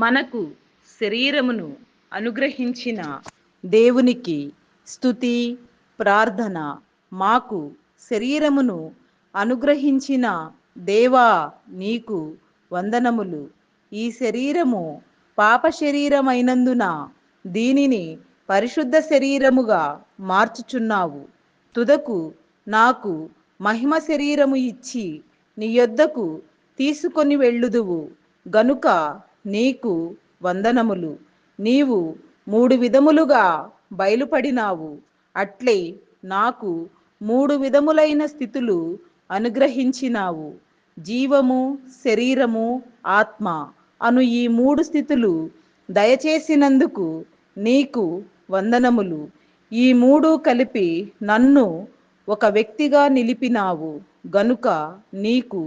మనకు శరీరమును అనుగ్రహించిన దేవునికి స్తుతి ప్రార్థన. మాకు శరీరమును అనుగ్రహించిన దేవా నీకు వందనములు. ఈ శరీరము పాప శరీరమైనందున దీనిని పరిశుద్ధ శరీరముగా మార్చుచున్నావు. తుదకు నాకు మహిమ శరీరము ఇచ్చి నీ యొద్దకు తీసుకొని వెళ్ళుదువు గనుక నీకు వందనములు. నీవు 3 విధములుగా బయలుపడినావు. అట్లే నాకు 3 విధములైన స్థితులు అనుగ్రహించినావు. జీవము, శరీరము, ఆత్మ అను ఈ 3 స్థితులు దయచేసినందుకు నీకు వందనములు. ఈ 3 కలిపి నన్ను ఒక వ్యక్తిగా నిలిపినావు గనుక నీకు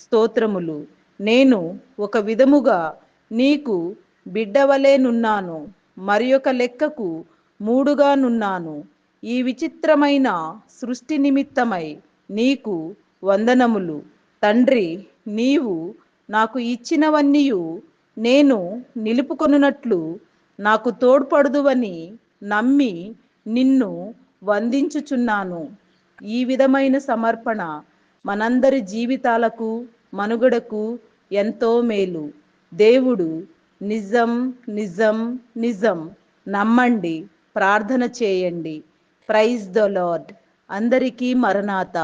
స్తోత్రములు. నేను ఒక విధముగా నీకు బిడ్డవలెనున్నాను, మరి ఒక లెక్కకు 3గా నున్నాను. ఈ విచిత్రమైన సృష్టి నిమిత్తమై నీకు వందనములు. తండ్రి, నీవు నాకు ఇచ్చినవన్నీయు నేను నిలుపుకొనున్నట్లు నాకు తోడ్పడుదువని నమ్మి నిన్ను వందించుచున్నాను. ఈ విధమైన సమర్పణ మనందరి జీవితాలకు మనుగడకు ఎంతో మేలు. దేవుడు నిజం నిజం నిజం. నమ్మండి, ప్రార్థన చేయండి. Praise the Lord. అందరికీ మరణాత.